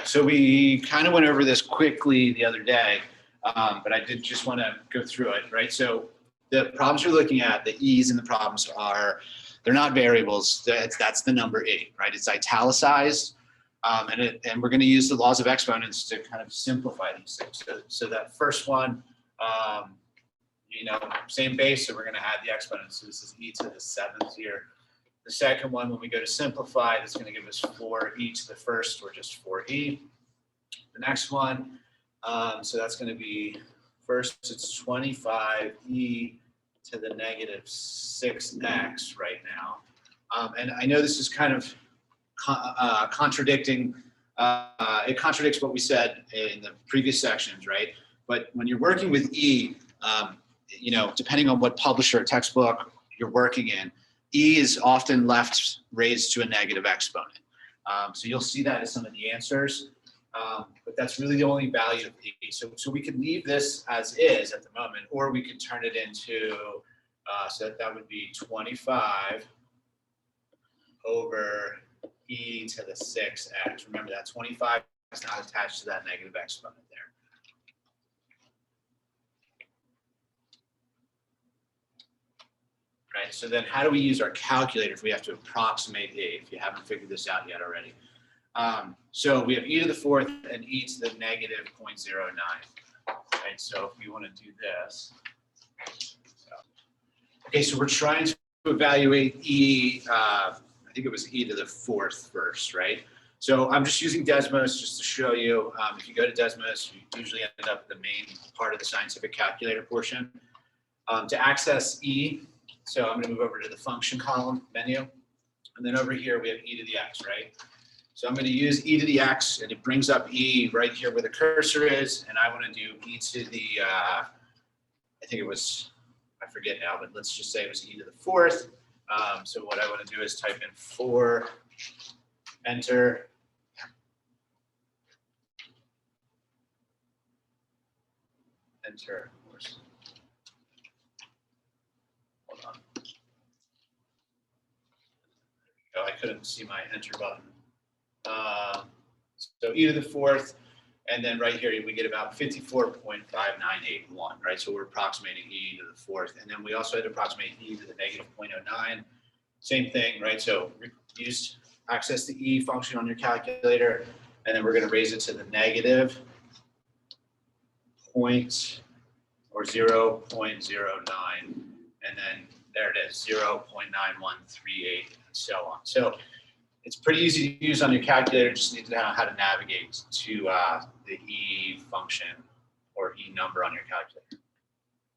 right, so we kind of went over this quickly the other day, but I did just want to go through it, right? So the problems you're looking at, the E's in the problems are, they're not variables. That's the number E, right? It's italicized, and we're going to use the laws of exponents to kind of simplify these things. So that first one, same base, so we're going to add the exponents. So this is e to the 7th here. The second one, when we go to simplify, that's going to give us 4e to the first, or just 4e. The next one, so that's going to be, first it's 25e to the negative 6x right now. And I know this is kind of contradicting, it contradicts what we said in the previous sections, right? But when you're working with E, depending on what publisher or textbook you're working in, E is often left raised to a negative exponent. So you'll see that as some of the answers, but that's really the only value of E. So we could leave this as is at the moment, or we could turn it into, so that would be 25 over e to the 6x. Remember that 25 is not attached to that negative exponent there. Right, so then how do we use our calculator if we have to approximate e, if you haven't figured this out yet already? So we have e to the 4th and e to the negative 0.09. Right, so if we want to do this. Okay, so we're trying to evaluate e, I think it was e to the 4th first, right? So I'm just using Desmos just to show you. If you go to Desmos, you usually end up at the main part of the scientific calculator portion. To access e, so I'm going to move over to the function column menu. And then over here, we have e to the x, right? So I'm going to use e to the x, and it brings up e right here where the cursor is. And I want to do e to the, I think it was, I forget now, but let's just say it was e to the 4th. So what I want to do is type in 4, enter. Enter, of course. Hold on. Oh, I couldn't see my enter button. So e to the 4th, and then right here we get about 54.5981, right? So we're approximating e to the 4th, and then we also had to approximate e to the negative 0.09. Same thing, right? So use access the e function on your calculator, and then we're going to raise it to the negative point or 0.09, and then there it is, 0.9138, and so on. So it's pretty easy to use on your calculator. Just need to know how to navigate to the e function or e number on your calculator.